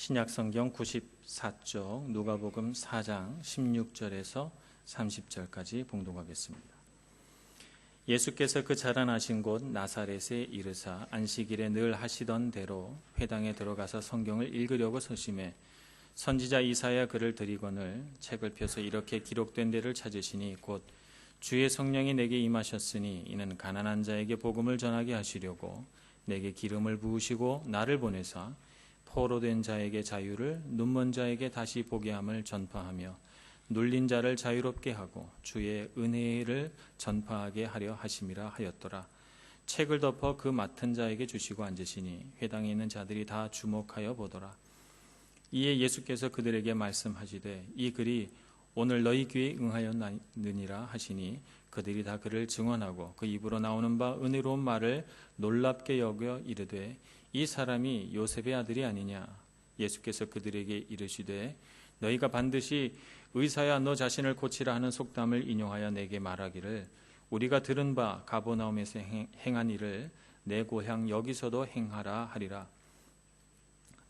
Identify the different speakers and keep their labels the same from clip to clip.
Speaker 1: 신약성경 94쪽 누가복음 4장 16절에서 30절까지 봉독하겠습니다. 예수께서 그 자라나신 곳 나사렛에 이르사 안식일에 늘 하시던 대로 회당에 들어가서 성경을 읽으려고 서심해 선지자 이사야 글을 들이거늘 책을 펴서 이렇게 기록된 데를 찾으시니 곧 주의 성령이 내게 임하셨으니 이는 가난한 자에게 복음을 전하게 하시려고 내게 기름을 부으시고 나를 보내사 포로된 자에게 자유를 눈먼 자에게 다시 보게 함을 전파하며 눌린 자를 자유롭게 하고 주의 은혜를 전파하게 하려 하심이라 하였더라. 책을 덮어 그 맡은 자에게 주시고 앉으시니 회당에 있는 자들이 다 주목하여 보더라. 이에 예수께서 그들에게 말씀하시되 이 글이 오늘 너희 귀에 응하였느니라 하시니 그들이 다 그를 증언하고 그 입으로 나오는 바 은혜로운 말을 놀랍게 여겨 이르되 이 사람이 요셉의 아들이 아니냐. 예수께서 그들에게 이르시되 너희가 반드시 의사야 너 자신을 고치라 하는 속담을 인용하여 내게 말하기를 우리가 들은 바 가버나움에서 행한 일을 내 고향 여기서도 행하라 하리라.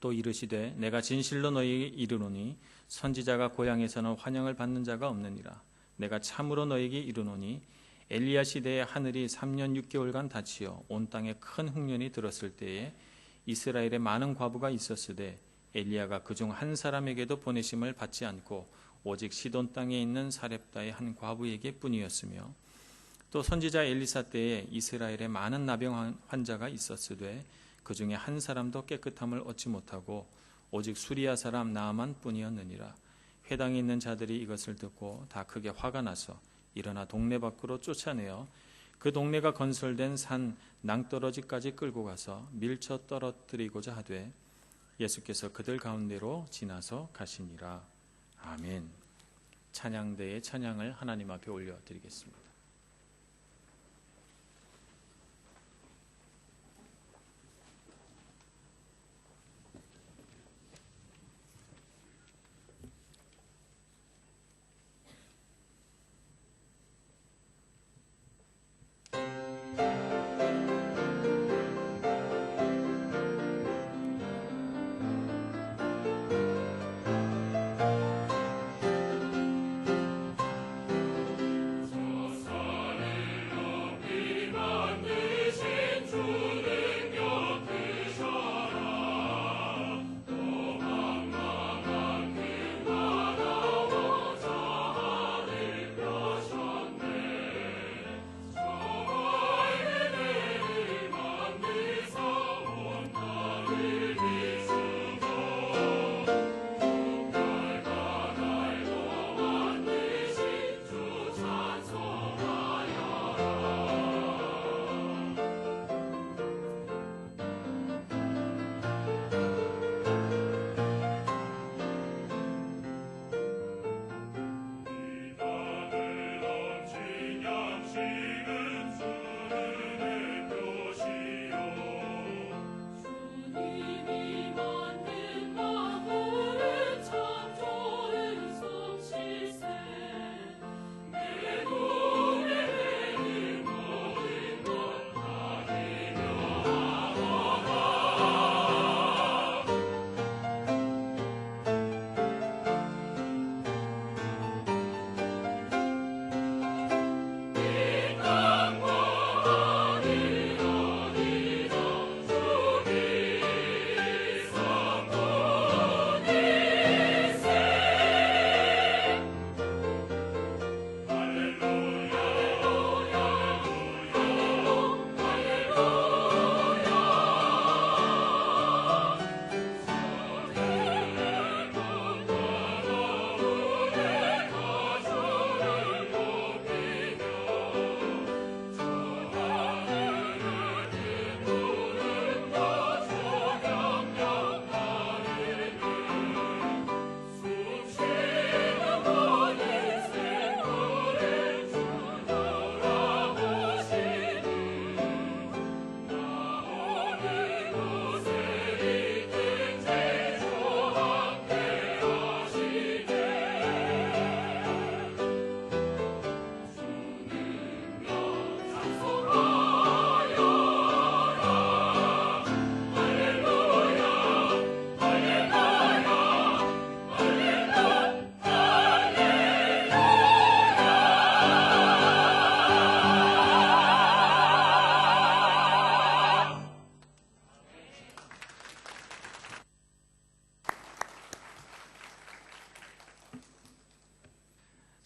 Speaker 1: 또 이르시되 내가 진실로 너희에게 이르노니 선지자가 고향에서는 환영을 받는 자가 없느니라. 내가 참으로 너희에게 이르노니 엘리야 시대에 하늘이 3년 6개월간 닫히어 온 땅에 큰 흉년이 들었을 때에 이스라엘에 많은 과부가 있었으되 엘리야가 그중 한 사람에게도 보내심을 받지 않고 오직 시돈 땅에 있는 사렙다의 한 과부에게 뿐이었으며 또 선지자 엘리사 때에 이스라엘에 많은 나병 환자가 있었으되 그 중에 한 사람도 깨끗함을 얻지 못하고 오직 수리아 사람 나아만 뿐이었느니라. 회당에 있는 자들이 이것을 듣고 다 크게 화가 나서 일어나 동네 밖으로 쫓아내어 그 동네가 건설된 산 낭떠러지까지 끌고 가서 밀쳐 떨어뜨리고자 하되 예수께서 그들 가운데로 지나서 가시니라. 아멘. 찬양대의 찬양을 하나님 앞에 올려드리겠습니다.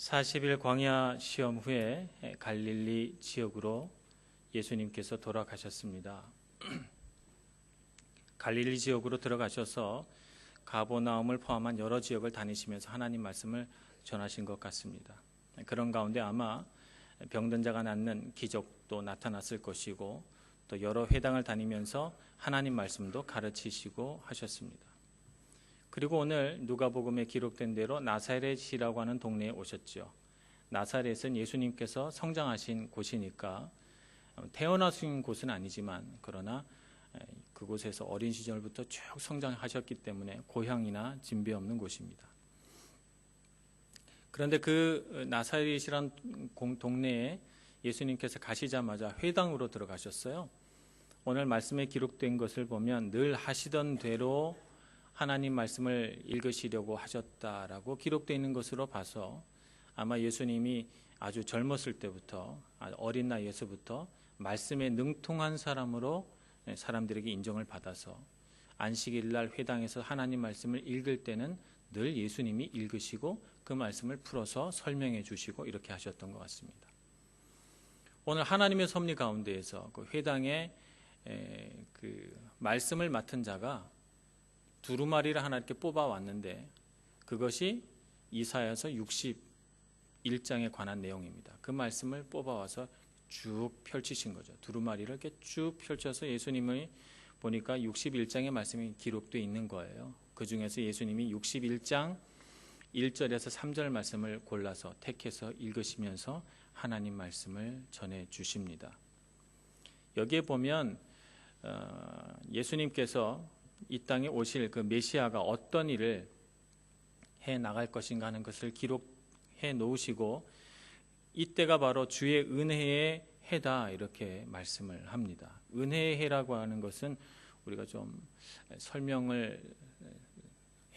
Speaker 1: 40일 광야 시험 후에 갈릴리 지역으로 예수님께서 돌아가셨습니다. 갈릴리 지역으로 들어가셔서 가버나움을 포함한 여러 지역을 다니시면서 하나님 말씀을 전하신 것 같습니다. 그런 가운데 아마 병든 자가 낫는 기적도 나타났을 것이고 또 여러 회당을 다니면서 하나님 말씀도 가르치시고 하셨습니다. 그리고 오늘 누가복음에 기록된 대로 나사렛이라고 하는 동네에 오셨죠. 나사렛은 예수님께서 성장하신 곳이니까 태어나신 곳은 아니지만 그러나 그곳에서 어린 시절부터 쭉 성장하셨기 때문에 고향이나 진배 없는 곳입니다. 그런데 그 나사렛이란 동네에 예수님께서 가시자마자 회당으로 들어가셨어요. 오늘 말씀에 기록된 것을 보면 늘 하시던 대로 하나님 말씀을 읽으시려고 하셨다라고 기록되어 있는 것으로 봐서 아마 예수님이 아주 젊었을 때부터 어린 나이에서부터 말씀에 능통한 사람으로 사람들에게 인정을 받아서 안식일 날 회당에서 하나님 말씀을 읽을 때는 늘 예수님이 읽으시고 그 말씀을 풀어서 설명해 주시고 이렇게 하셨던 것 같습니다. 오늘 하나님의 섭리 가운데에서 그 회당에 그 말씀을 맡은 자가 두루마리를 하나 이렇게 뽑아 왔는데 그것이 이사야서 61장에 관한 내용입니다. 그 말씀을 뽑아 와서 쭉 펼치신 거죠. 두루마리를 이렇게 쭉 펼쳐서 예수님의 보니까 61장의 말씀이 기록되어 있는 거예요. 그 중에서 예수님이 61장 1절에서 3절 말씀을 골라서 택해서 읽으시면서 하나님 말씀을 전해 주십니다. 여기에 보면 예수님께서 이 땅에 오실 그 메시아가 어떤 일을 해 나갈 것인가 하는 것을 기록해 놓으시고 이때가 바로 주의 은혜의 해다 이렇게 말씀을 합니다. 은혜의 해라고 하는 것은 우리가 좀 설명을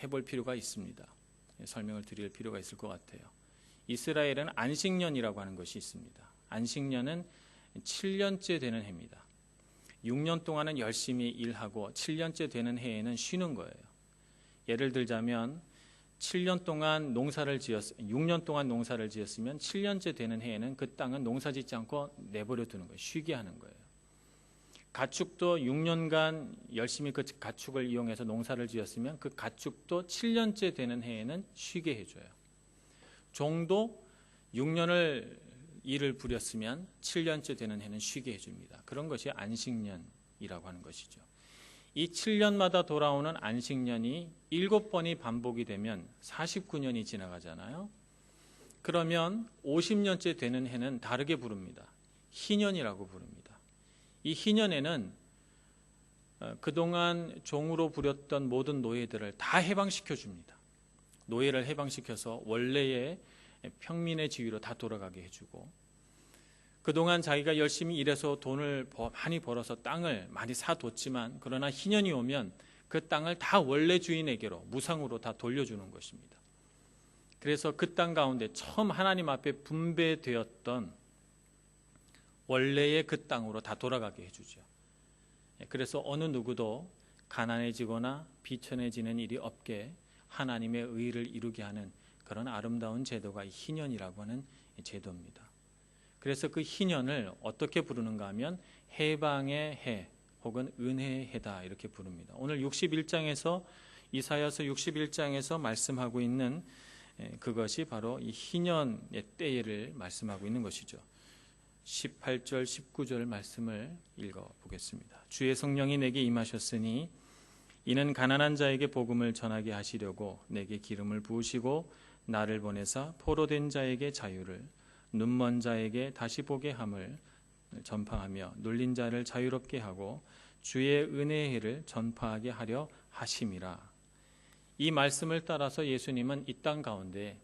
Speaker 1: 해볼 필요가 있습니다. 설명을 드릴 필요가 있을 것 같아요. 이스라엘은 안식년이라고 하는 것이 있습니다. 안식년은 7년째 되는 해입니다. 6년 동안은 열심히 일하고 7년째 되는 해에는 쉬는 거예요. 예를 들자면 6년 동안 농사를 지었으면 7년째 되는 해에는 그 땅은 농사 짓지 않고 내버려 두는 거예요. 쉬게 하는 거예요. 가축도 6년간 열심히 그 가축을 이용해서 농사를 지었으면 그 가축도 7년째 되는 해에는 쉬게 해줘요. 종도 6년을 일을 부렸으면 7년째 되는 해는 쉬게 해줍니다. 그런 것이 안식년이라고 하는 것이죠. 이 7년마다 돌아오는 안식년이 7번이 반복이 되면 49년이 지나가잖아요. 그러면 50년째 되는 해는 다르게 부릅니다. 희년이라고 부릅니다. 이 희년에는 그동안 종으로 부렸던 모든 노예들을 다 해방시켜 줍니다. 노예를 해방시켜서 원래의 평민의 지위로 다 돌아가게 해주고 그동안 자기가 열심히 일해서 돈을 많이 벌어서 땅을 많이 사뒀지만 그러나 희년이 오면 그 땅을 다 원래 주인에게로 무상으로 다 돌려주는 것입니다. 그래서 그 땅 가운데 처음 하나님 앞에 분배되었던 원래의 그 땅으로 다 돌아가게 해주죠. 그래서 어느 누구도 가난해지거나 비천해지는 일이 없게 하나님의 의를 이루게 하는 그런 아름다운 제도가 희년이라고 하는 제도입니다. 그래서 그 희년을 어떻게 부르는가 하면 해방의 해 혹은 은혜의 해다 이렇게 부릅니다. 오늘 61장에서 이사야서 61장에서 말씀하고 있는 그것이 바로 이 희년의 때를 말씀하고 있는 것이죠. 18절 19절 말씀을 읽어보겠습니다. 주의 성령이 내게 임하셨으니 이는 가난한 자에게 복음을 전하게 하시려고 내게 기름을 부으시고 나를 보내사 포로된 자에게 자유를 눈먼 자에게 다시 보게 함을 전파하며 눌린 자를 자유롭게 하고 주의 은혜의 해를 전파하게 하려 하심이라. 이 말씀을 따라서 예수님은 이 땅 가운데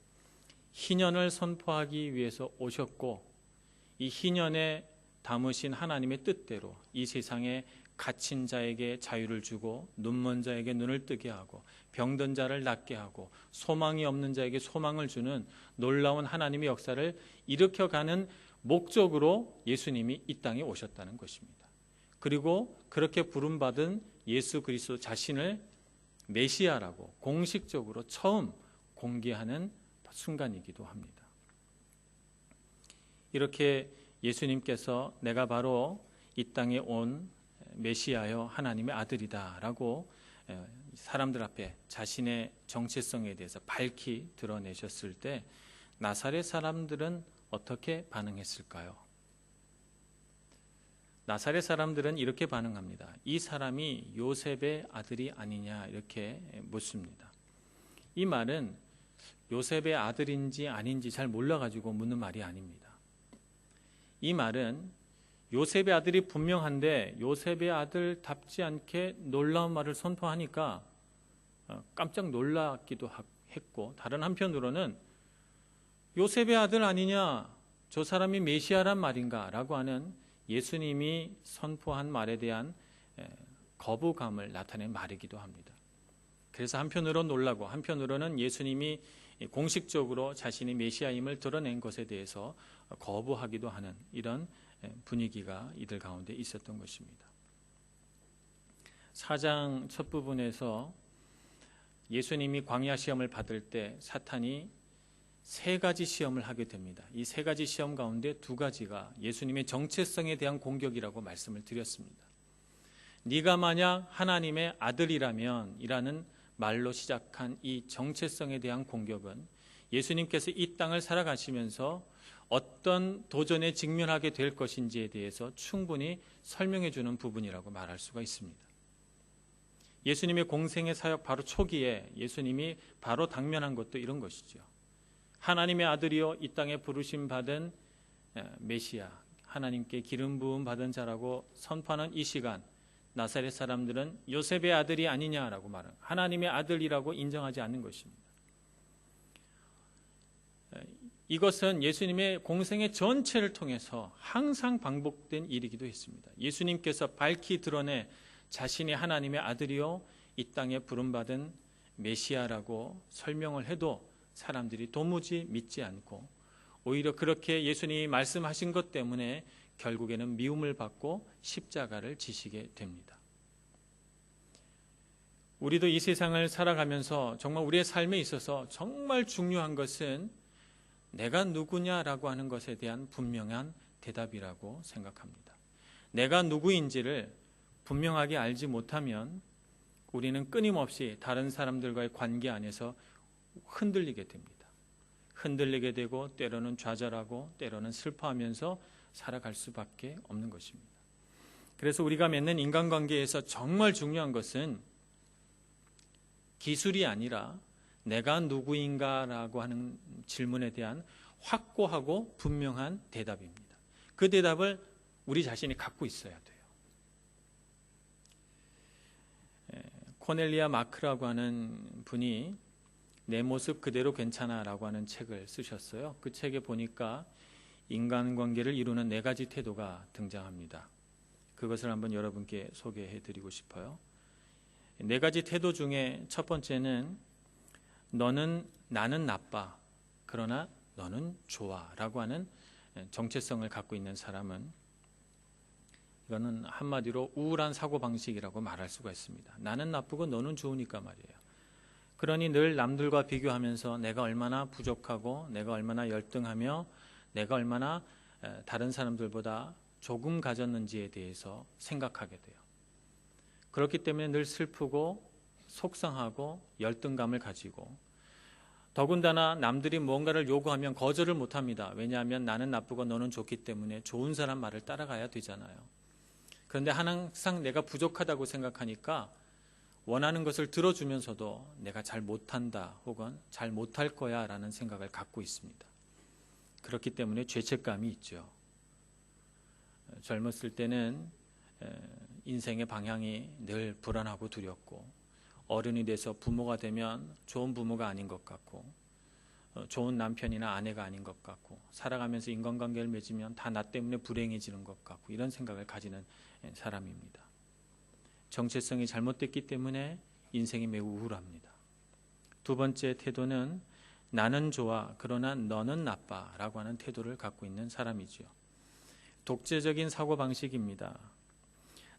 Speaker 1: 희년을 선포하기 위해서 오셨고 이 희년에 담으신 하나님의 뜻대로 이 세상에 갇힌 자에게 자유를 주고 눈먼 자에게 눈을 뜨게 하고 병든 자를 낫게 하고 소망이 없는 자에게 소망을 주는 놀라운 하나님의 역사를 일으켜가는 목적으로 예수님이 이 땅에 오셨다는 것입니다. 그리고 그렇게 부름받은 예수 그리스도 자신을 메시아라고 공식적으로 처음 공개하는 순간이기도 합니다. 이렇게 예수님께서 내가 바로 이 땅에 온 메시아여 하나님의 아들이다 라고 사람들 앞에 자신의 정체성에 대해서 밝히 드러내셨을 때 나사렛 사람들은 어떻게 반응했을까요? 나사렛 사람들은 이렇게 반응합니다. 이 사람이 요셉의 아들이 아니냐 이렇게 묻습니다. 이 말은 요셉의 아들인지 아닌지 잘 몰라가지고 묻는 말이 아닙니다. 이 말은 요셉의 아들이 분명한데 요셉의 아들답지 않게 놀라운 말을 선포하니까 깜짝 놀랐기도 했고, 다른 한편으로는 요셉의 아들 아니냐, 저 사람이 메시아란 말인가 라고 하는 예수님이 선포한 말에 대한 거부감을 나타낸 말이기도 합니다. 그래서 한편으로 놀라고 한편으로는 예수님이 공식적으로 자신이 메시아임을 드러낸 것에 대해서 거부하기도 하는 이런 분위기가 이들 가운데 있었던 것입니다. 4장 첫 부분에서 예수님이 광야 시험을 받을 때 사탄이 세 가지 시험을 하게 됩니다. 이 세 가지 시험 가운데 두 가지가 예수님의 정체성에 대한 공격이라고 말씀을 드렸습니다. 네가 만약 하나님의 아들이라면 이라는 말로 시작한 이 정체성에 대한 공격은 예수님께서 이 땅을 살아가시면서 어떤 도전에 직면하게 될 것인지에 대해서 충분히 설명해 주는 부분이라고 말할 수가 있습니다. 예수님의 공생의 사역 바로 초기에 예수님이 바로 당면한 것도 이런 것이죠. 하나님의 아들이요 이 땅에 부르심 받은 메시아, 하나님께 기름 부음 받은 자라고 선포하는 이 시간, 나사렛 사람들은 요셉의 아들이 아니냐라고 말은 하나님의 아들이라고 인정하지 않는 것입니다. 이것은 예수님의 공생의 전체를 통해서 항상 반복된 일이기도 했습니다. 예수님께서 밝히 드러내 자신이 하나님의 아들이요 이 땅에 부름받은 메시아라고 설명을 해도 사람들이 도무지 믿지 않고 오히려 그렇게 예수님이 말씀하신 것 때문에 결국에는 미움을 받고 십자가를 지시게 됩니다. 우리도 이 세상을 살아가면서 정말 우리의 삶에 있어서 정말 중요한 것은 내가 누구냐라고 하는 것에 대한 분명한 대답이라고 생각합니다. 내가 누구인지를 분명하게 알지 못하면 우리는 끊임없이 다른 사람들과의 관계 안에서 흔들리게 됩니다. 흔들리게 되고 때로는 좌절하고 때로는 슬퍼하면서 살아갈 수밖에 없는 것입니다. 그래서 우리가 맺는 인간관계에서 정말 중요한 것은 기술이 아니라 내가 누구인가라고 하는 질문에 대한 확고하고 분명한 대답입니다. 그 대답을 우리 자신이 갖고 있어야 돼요. 코넬리아 마크라고 하는 분이 내 모습 그대로 괜찮아라고 하는 책을 쓰셨어요. 그 책에 보니까 인간관계를 이루는 네 가지 태도가 등장합니다. 그것을 한번 여러분께 소개해드리고 싶어요. 네 가지 태도 중에 첫 번째는 나는 나빠 그러나 너는 좋아 라고 하는 정체성을 갖고 있는 사람은 이거는 한마디로 우울한 사고방식이라고 말할 수가 있습니다. 나는 나쁘고 너는 좋으니까 말이에요. 그러니 늘 남들과 비교하면서 내가 얼마나 부족하고 내가 얼마나 열등하며 내가 얼마나 다른 사람들보다 조금 가졌는지에 대해서 생각하게 돼요. 그렇기 때문에 늘 슬프고 속상하고 열등감을 가지고 더군다나 남들이 무언가를 요구하면 거절을 못합니다. 왜냐하면 나는 나쁘고 너는 좋기 때문에 좋은 사람 말을 따라가야 되잖아요. 그런데 항상 내가 부족하다고 생각하니까 원하는 것을 들어주면서도 내가 잘 못한다 혹은 잘 못할 거야 라는 생각을 갖고 있습니다. 그렇기 때문에 죄책감이 있죠. 젊었을 때는 인생의 방향이 늘 불안하고 두렵고 어른이 돼서 부모가 되면 좋은 부모가 아닌 것 같고 좋은 남편이나 아내가 아닌 것 같고 살아가면서 인간관계를 맺으면 다 나 때문에 불행해지는 것 같고 이런 생각을 가지는 사람입니다. 정체성이 잘못됐기 때문에 인생이 매우 우울합니다. 두 번째 태도는 나는 좋아 그러나 너는 나빠 라고 하는 태도를 갖고 있는 사람이죠. 독재적인 사고방식입니다.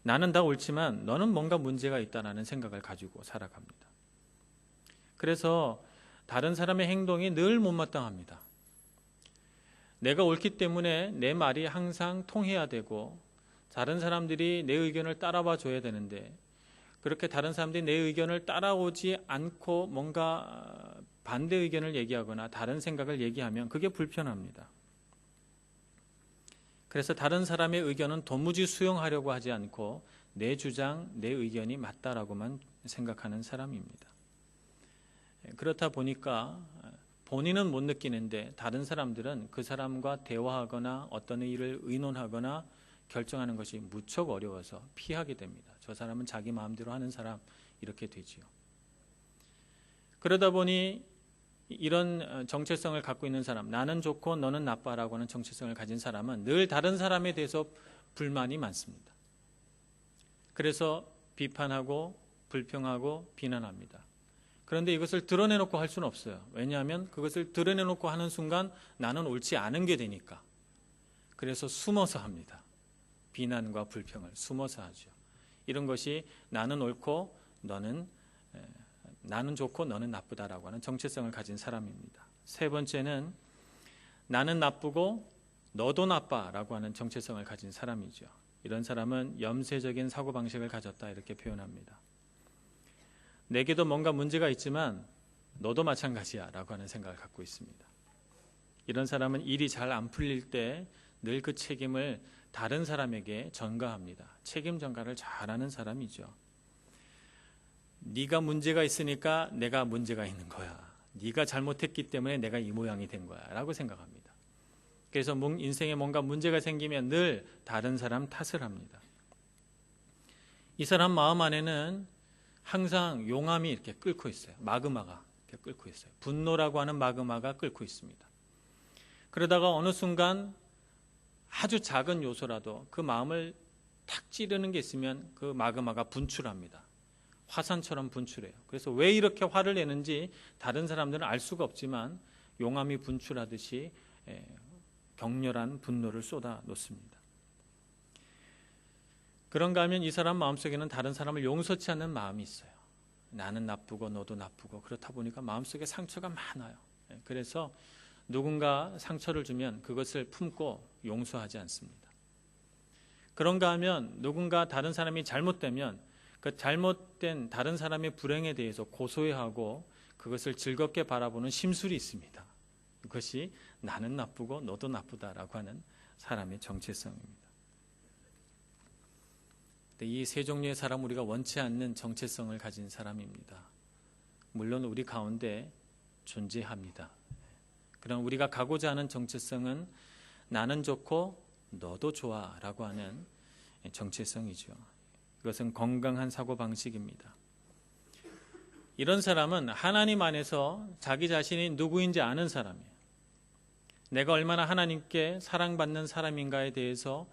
Speaker 1: 나는 다 옳지만 너는 뭔가 문제가 있다는 생각을 가지고 살아갑니다. 그래서 다른 사람의 행동이 늘 못마땅합니다. 내가 옳기 때문에 내 말이 항상 통해야 되고 다른 사람들이 내 의견을 따라와 줘야 되는데 그렇게 다른 사람들이 내 의견을 따라오지 않고 뭔가 반대 의견을 얘기하거나 다른 생각을 얘기하면 그게 불편합니다. 그래서 다른 사람의 의견은 도무지 수용하려고 하지 않고 내 주장, 내 의견이 맞다라고만 생각하는 사람입니다. 그렇다 보니까 본인은 못 느끼는데 다른 사람들은 그 사람과 대화하거나 어떤 일을 의논하거나 결정하는 것이 무척 어려워서 피하게 됩니다. 저 사람은 자기 마음대로 하는 사람, 이렇게 되지요. 그러다 보니 이런 정체성을 갖고 있는 사람, 나는 좋고 너는 나빠라고 하는 정체성을 가진 사람은 늘 다른 사람에 대해서 불만이 많습니다. 그래서 비판하고 불평하고 비난합니다. 그런데 이것을 드러내놓고 할 수는 없어요. 왜냐하면 그것을 드러내놓고 하는 순간 나는 옳지 않은 게 되니까. 그래서 숨어서 합니다. 비난과 불평을 숨어서 하죠. 이런 것이 나는 옳고 나는 좋고 너는 나쁘다라고 하는 정체성을 가진 사람입니다. 세 번째는 나는 나쁘고 너도 나빠라고 하는 정체성을 가진 사람이죠. 이런 사람은 염세적인 사고방식을 가졌다 이렇게 표현합니다. 내게도 뭔가 문제가 있지만 너도 마찬가지야 라고 하는 생각을 갖고 있습니다. 이런 사람은 일이 잘 안 풀릴 때 늘 그 책임을 다른 사람에게 전가합니다. 책임 전가를 잘하는 사람이죠. 네가 문제가 있으니까 내가 문제가 있는 거야. 네가 잘못했기 때문에 내가 이 모양이 된 거야 라고 생각합니다. 그래서 인생에 뭔가 문제가 생기면 늘 다른 사람 탓을 합니다. 이 사람 마음 안에는 항상 용암이 이렇게 끓고 있어요. 마그마가 이렇게 끓고 있어요. 분노라고 하는 마그마가 끓고 있습니다. 그러다가 어느 순간 아주 작은 요소라도 그 마음을 탁 찌르는 게 있으면 그 마그마가 분출합니다. 화산처럼 분출해요. 그래서 왜 이렇게 화를 내는지 다른 사람들은 알 수가 없지만 용암이 분출하듯이 격렬한 분노를 쏟아 놓습니다. 그런가 하면 이 사람 마음속에는 다른 사람을 용서치 않는 마음이 있어요. 나는 나쁘고 너도 나쁘고 그렇다 보니까 마음속에 상처가 많아요. 그래서 누군가 상처를 주면 그것을 품고 용서하지 않습니다. 그런가 하면 누군가 다른 사람이 잘못되면 그 잘못된 다른 사람의 불행에 대해서 고소해하고 그것을 즐겁게 바라보는 심술이 있습니다. 그것이 나는 나쁘고 너도 나쁘다라고 하는 사람의 정체성입니다. 이 세 종류의 사람 우리가 원치 않는 정체성을 가진 사람입니다. 물론 우리 가운데 존재합니다. 그럼 우리가 가고자 하는 정체성은 나는 좋고 너도 좋아 라고 하는 정체성이죠. 이것은 건강한 사고방식입니다. 이런 사람은 하나님 안에서 자기 자신이 누구인지 아는 사람이에요. 내가 얼마나 하나님께 사랑받는 사람인가에 대해서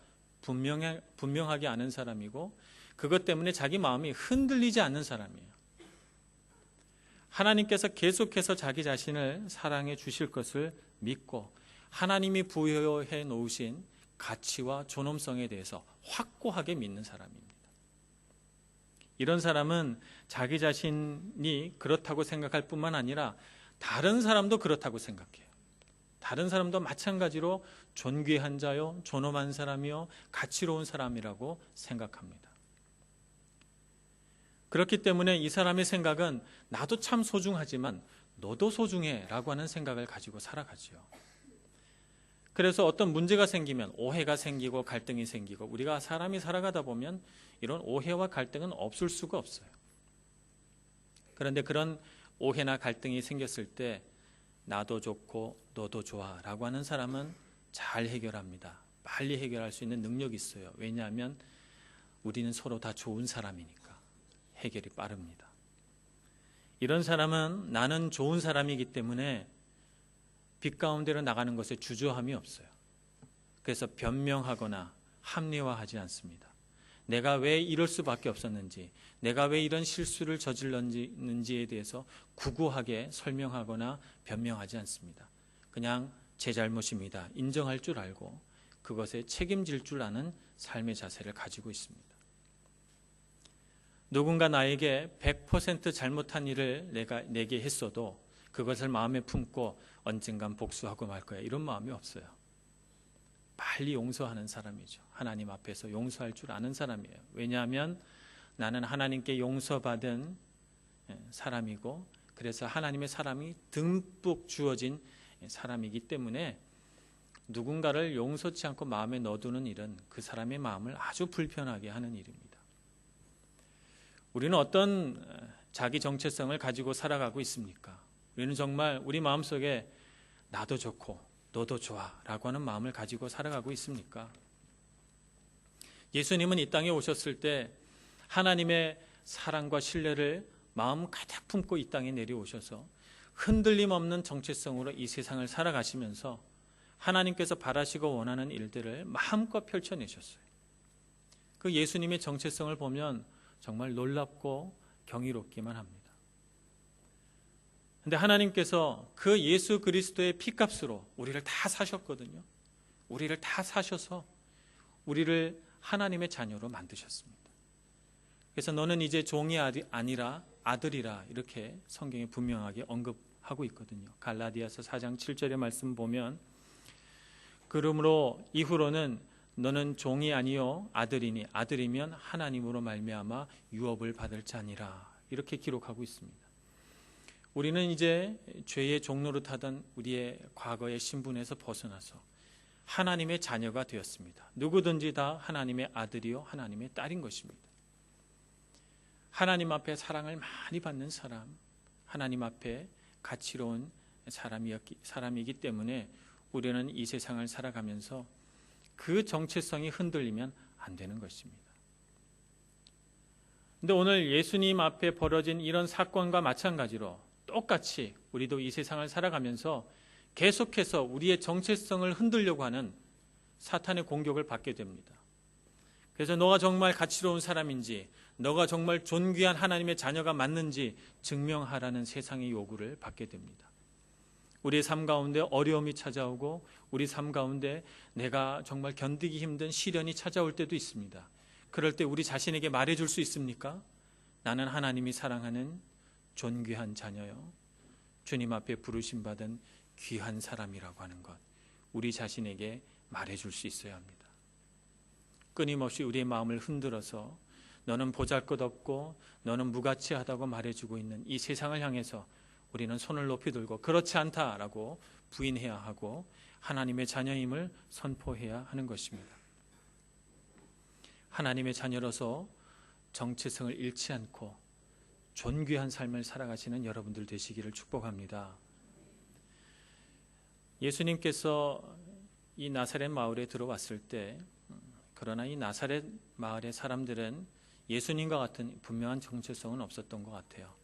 Speaker 1: 분명하게 아는 사람이고 그것 때문에 자기 마음이 흔들리지 않는 사람이에요. 하나님께서 계속해서 자기 자신을 사랑해 주실 것을 믿고 하나님이 부여해 놓으신 가치와 존엄성에 대해서 확고하게 믿는 사람입니다. 이런 사람은 자기 자신이 그렇다고 생각할 뿐만 아니라 다른 사람도 그렇다고 생각해요. 다른 사람도 마찬가지로 존귀한 자요, 존엄한 사람이요, 가치로운 사람이라고 생각합니다. 그렇기 때문에 이 사람의 생각은 나도 참 소중하지만 너도 소중해 라고 하는 생각을 가지고 살아가죠. 그래서 어떤 문제가 생기면 오해가 생기고 갈등이 생기고 우리가 사람이 살아가다 보면 이런 오해와 갈등은 없을 수가 없어요. 그런데 그런 오해나 갈등이 생겼을 때 나도 좋고 너도 좋아 라고 하는 사람은 잘 해결합니다. 빨리 해결할 수 있는 능력이 있어요. 왜냐하면 우리는 서로 다 좋은 사람이니까 해결이 빠릅니다. 이런 사람은 나는 좋은 사람이기 때문에 빛 가운데로 나가는 것에 주저함이 없어요. 그래서 변명하거나 합리화하지 않습니다. 내가 왜 이럴 수밖에 없었는지, 내가 왜 이런 실수를 저질렀는지에 대해서 구구하게 설명하거나 변명하지 않습니다. 그냥 제 잘못입니다. 인정할 줄 알고 그것에 책임질 줄 아는 삶의 자세를 가지고 있습니다. 누군가 나에게 100% 잘못한 일을 내게 했어도 그것을 마음에 품고 언젠간 복수하고 말 거야. 이런 마음이 없어요. 빨리 용서하는 사람이죠. 하나님 앞에서 용서할 줄 아는 사람이에요. 왜냐하면 나는 하나님께 용서받은 사람이고, 그래서 하나님의 사람이 듬뿍 주어진 사람이기 때문에 누군가를 용서치 않고 마음에 넣어두는 일은 그 사람의 마음을 아주 불편하게 하는 일입니다. 우리는 어떤 자기 정체성을 가지고 살아가고 있습니까? 우리는 정말 우리 마음속에 나도 좋고 너도 좋아 라고 하는 마음을 가지고 살아가고 있습니까? 예수님은 이 땅에 오셨을 때 하나님의 사랑과 신뢰를 마음 가득 품고 이 땅에 내려오셔서 흔들림 없는 정체성으로 이 세상을 살아가시면서 하나님께서 바라시고 원하는 일들을 마음껏 펼쳐내셨어요. 그 예수님의 정체성을 보면 정말 놀랍고 경이롭기만 합니다. 그런데 하나님께서 그 예수 그리스도의 피값으로 우리를 다 사셨거든요. 우리를 다 사셔서 우리를 하나님의 자녀로 만드셨습니다. 그래서 너는 이제 종이 아니라 아들이라, 이렇게 성경에 분명하게 언급하고 있거든요. 갈라디아서 4장 7절의 말씀 보면, 그러므로 이후로는 너는 종이 아니요 아들이니 아들이면 하나님으로 말미암아 유업을 받을 자니라, 이렇게 기록하고 있습니다. 우리는 이제 죄의 종노릇하던 우리의 과거의 신분에서 벗어나서 하나님의 자녀가 되었습니다. 누구든지 다 하나님의 아들이요 하나님의 딸인 것입니다. 하나님 앞에 사랑을 많이 받는 사람, 하나님 앞에 가치로운 사람이기 때문에 우리는 이 세상을 살아가면서 그 정체성이 흔들리면 안 되는 것입니다. 그런데 오늘 예수님 앞에 벌어진 이런 사건과 마찬가지로 똑같이 우리도 이 세상을 살아가면서 계속해서 우리의 정체성을 흔들려고 하는 사탄의 공격을 받게 됩니다. 그래서 너가 정말 가치로운 사람인지, 너가 정말 존귀한 하나님의 자녀가 맞는지 증명하라는 세상의 요구를 받게 됩니다. 우리의 삶 가운데 어려움이 찾아오고 우리 삶 가운데 내가 정말 견디기 힘든 시련이 찾아올 때도 있습니다. 그럴 때 우리 자신에게 말해줄 수 있습니까? 나는 하나님이 사랑하는 존귀한 자녀요, 주님 앞에 부르심받은 귀한 사람이라고 하는 것, 우리 자신에게 말해줄 수 있어야 합니다. 끊임없이 우리의 마음을 흔들어서 너는 보잘것없고 너는 무가치하다고 말해주고 있는 이 세상을 향해서 우리는 손을 높이 들고 그렇지 않다라고 부인해야 하고 하나님의 자녀임을 선포해야 하는 것입니다. 하나님의 자녀로서 정체성을 잃지 않고 존귀한 삶을 살아가시는 여러분들 되시기를 축복합니다. 예수님께서 이 나사렛 마을에 들어왔을 때, 그러나 이 나사렛 마을의 사람들은 예수님과 같은 분명한 정체성은 없었던 것 같아요.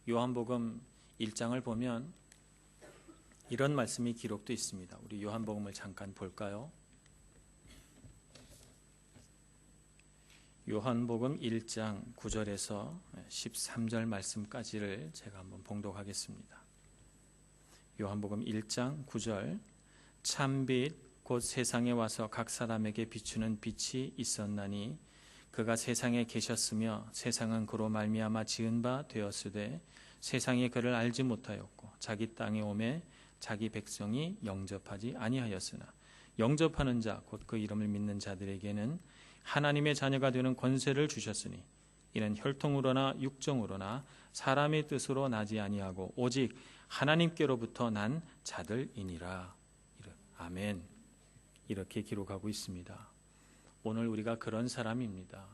Speaker 1: 요한복음 1장을 보면 이런 말씀이 기록되어 있습니다. 우리 요한복음을 잠깐 볼까요? 요한복음 1장 9절에서 13절 말씀까지를 제가 한번 봉독하겠습니다. 요한복음 1장 9절, 참빛 곧 세상에 와서 각 사람에게 비추는 빛이 있었나니 그가 세상에 계셨으며 세상은 그로 말미암아 지은 바 되었으되 세상이 그를 알지 못하였고 자기 땅에 오매 자기 백성이 영접하지 아니하였으나 영접하는 자 곧 그 이름을 믿는 자들에게는 하나님의 자녀가 되는 권세를 주셨으니 이는 혈통으로나 육정으로나 사람의 뜻으로 나지 아니하고 오직 하나님께로부터 난 자들이니라. 아멘. 이렇게 기록하고 있습니다. 오늘 우리가 그런 사람입니다.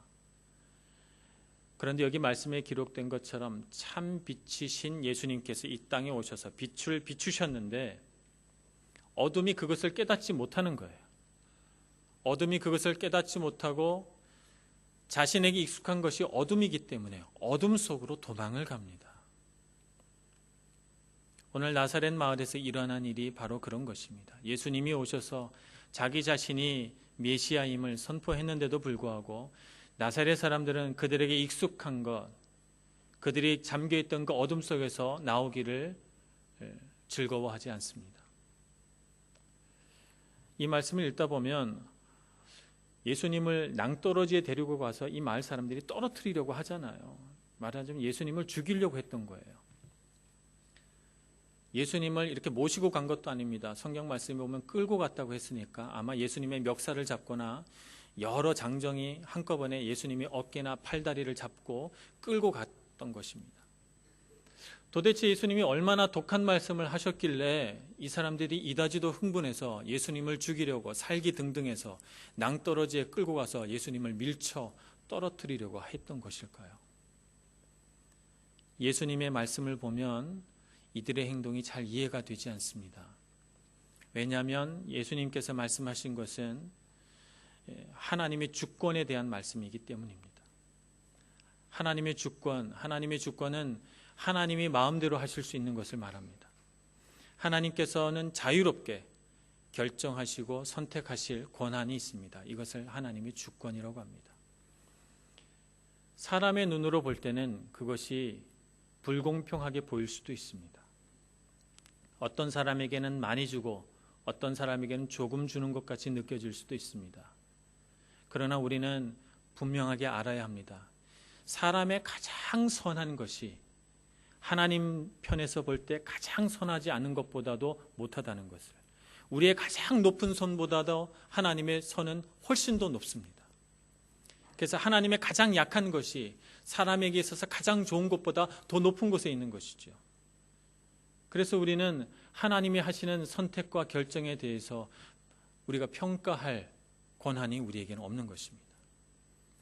Speaker 1: 그런데 여기 말씀에 기록된 것처럼 참 빛이신 예수님께서 이 땅에 오셔서 빛을 비추셨는데 어둠이 그것을 깨닫지 못하는 거예요. 어둠이 그것을 깨닫지 못하고 자신에게 익숙한 것이 어둠이기 때문에 어둠 속으로 도망을 갑니다. 오늘 나사렛 마을에서 일어난 일이 바로 그런 것입니다. 예수님이 오셔서 자기 자신이 메시아임을 선포했는데도 불구하고 나사렛 사람들은 그들에게 익숙한 것, 그들이 잠겨있던 그 어둠 속에서 나오기를 즐거워하지 않습니다. 이 말씀을 읽다 보면 예수님을 낭떠러지에 데리고 가서 이 마을 사람들이 떨어뜨리려고 하잖아요. 말하자면 예수님을 죽이려고 했던 거예요. 예수님을 이렇게 모시고 간 것도 아닙니다. 성경 말씀에 보면 끌고 갔다고 했으니까 아마 예수님의 멱살을 잡거나 여러 장정이 한꺼번에 예수님이 어깨나 팔다리를 잡고 끌고 갔던 것입니다. 도대체 예수님이 얼마나 독한 말씀을 하셨길래 이 사람들이 이다지도 흥분해서 예수님을 죽이려고 살기 등등해서 낭떠러지에 끌고 가서 예수님을 밀쳐 떨어뜨리려고 했던 것일까요? 예수님의 말씀을 보면 이들의 행동이 잘 이해가 되지 않습니다. 왜냐하면 예수님께서 말씀하신 것은 하나님의 주권에 대한 말씀이기 때문입니다. 하나님의 주권은 하나님이 마음대로 하실 수 있는 것을 말합니다. 하나님께서는 자유롭게 결정하시고 선택하실 권한이 있습니다. 이것을 하나님의 주권이라고 합니다. 사람의 눈으로 볼 때는 그것이 불공평하게 보일 수도 있습니다. 어떤 사람에게는 많이 주고 어떤 사람에게는 조금 주는 것 같이 느껴질 수도 있습니다. 그러나 우리는 분명하게 알아야 합니다. 사람의 가장 선한 것이 하나님 편에서 볼 때 가장 선하지 않은 것보다도 못하다는 것을, 우리의 가장 높은 선보다도 하나님의 선은 훨씬 더 높습니다. 그래서 하나님의 가장 약한 것이 사람에게 있어서 가장 좋은 것보다 더 높은 곳에 있는 것이죠. 그래서 우리는 하나님이 하시는 선택과 결정에 대해서 우리가 평가할 권한이 우리에게는 없는 것입니다.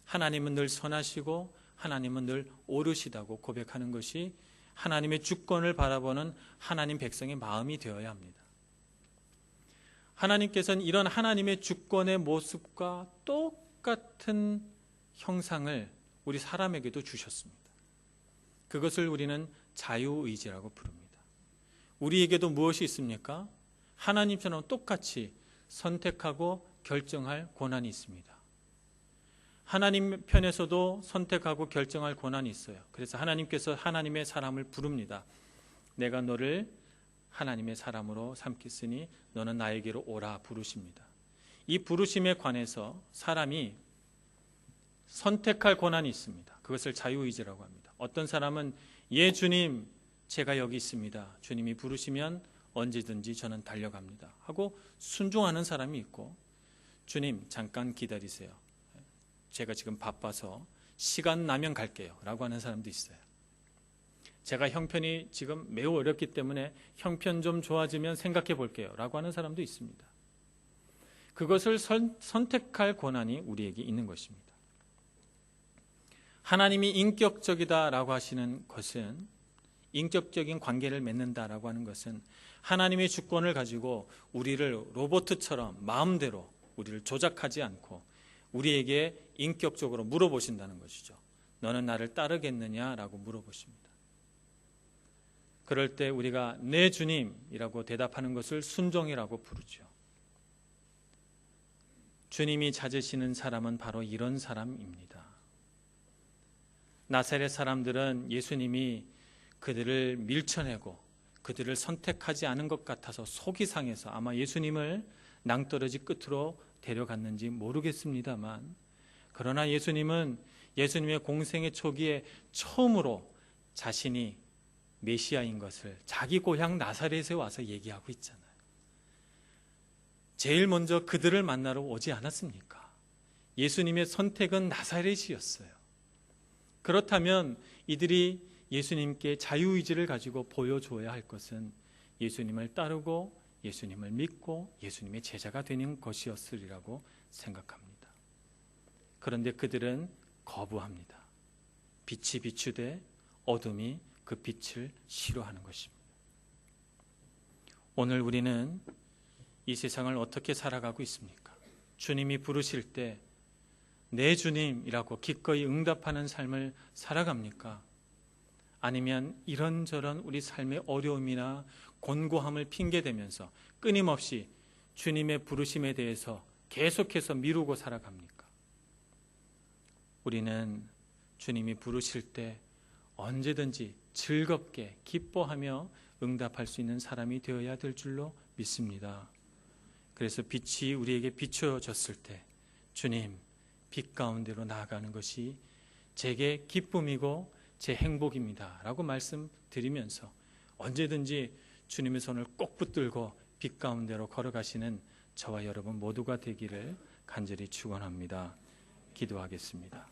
Speaker 1: 하나님은 늘 선하시고 하나님은 늘 옳으시다고 고백하는 것이 하나님의 주권을 바라보는 하나님 백성의 마음이 되어야 합니다. 하나님께서는 이런 하나님의 주권의 모습과 똑같은 형상을 우리 사람에게도 주셨습니다. 그것을 우리는 자유의지라고 부릅니다. 우리에게도 무엇이 있습니까? 하나님처럼 똑같이 선택하고 결정할 권한이 있습니다. 하나님 편에서도 선택하고 결정할 권한이 있어요. 그래서 하나님께서 하나님의 사람을 부릅니다. 내가 너를 하나님의 사람으로 삼겠으니 너는 나에게로 오라 부르십니다. 이 부르심에 관해서 사람이 선택할 권한이 있습니다. 그것을 자유의지라고 합니다. 어떤 사람은 예 주님 제가 여기 있습니다. 주님이 부르시면 언제든지 저는 달려갑니다 하고 순종하는 사람이 있고, 주님 잠깐 기다리세요. 제가 지금 바빠서 시간 나면 갈게요 라고 하는 사람도 있어요. 제가 형편이 지금 매우 어렵기 때문에 형편 좀 좋아지면 생각해 볼게요 라고 하는 사람도 있습니다. 그것을 선택할 권한이 우리에게 있는 것입니다. 하나님이 인격적이다라고 하시는 것은, 인격적인 관계를 맺는다라고 하는 것은 하나님의 주권을 가지고 우리를 로봇처럼 마음대로 우리를 조작하지 않고 우리에게 인격적으로 물어보신다는 것이죠. 너는 나를 따르겠느냐라고 물어보십니다. 그럴 때 우리가 네 주님이라고 대답하는 것을 순종이라고 부르죠. 주님이 찾으시는 사람은 바로 이런 사람입니다. 나사렛 사람들은 예수님이 그들을 밀쳐내고 그들을 선택하지 않은 것 같아서 속이 상해서 아마 예수님을 낭떠러지 끝으로 데려갔는지 모르겠습니다만, 그러나 예수님은 예수님의 공생의 초기에 처음으로 자신이 메시아인 것을 자기 고향 나사렛에 와서 얘기하고 있잖아요. 제일 먼저 그들을 만나러 오지 않았습니까? 예수님의 선택은 나사렛이었어요. 그렇다면 이들이 예수님께 자유의지를 가지고 보여줘야 할 것은 예수님을 따르고 예수님을 믿고 예수님의 제자가 되는 것이었으리라고 생각합니다. 그런데 그들은 거부합니다. 빛이 비추되 어둠이 그 빛을 싫어하는 것입니다. 오늘 우리는 이 세상을 어떻게 살아가고 있습니까? 주님이 부르실 때 네 주님이라고 기꺼이 응답하는 삶을 살아갑니까? 아니면 이런저런 우리 삶의 어려움이나 곤고함을 핑계대면서 끊임없이 주님의 부르심에 대해서 계속해서 미루고 살아갑니까? 우리는 주님이 부르실 때 언제든지 즐겁게 기뻐하며 응답할 수 있는 사람이 되어야 될 줄로 믿습니다. 그래서 빛이 우리에게 비춰졌을 때 주님, 빛 가운데로 나아가는 것이 제게 기쁨이고 제 행복입니다 라고 말씀드리면서 언제든지 주님의 손을 꼭 붙들고 빛 가운데로 걸어가시는 저와 여러분 모두가 되기를 간절히 축원합니다. 기도하겠습니다.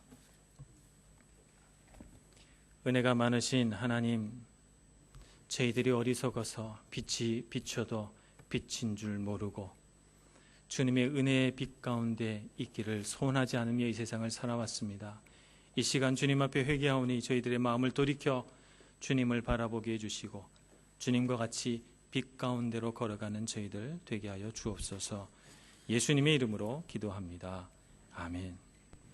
Speaker 1: 은혜가 많으신 하나님, 저희들이 어리석어서 빛이 비춰도 빛인 줄 모르고 주님의 은혜의 빛 가운데 있기를 소원하지 않으며 이 세상을 살아왔습니다. 이 시간 주님 앞에 회개하오니 저희들의 마음을 돌이켜 주님을 바라보게 해주시고 주님과 같이 빛 가운데로 걸어가는 저희들 되게 하여 주옵소서. 예수님의 이름으로 기도합니다. 아멘.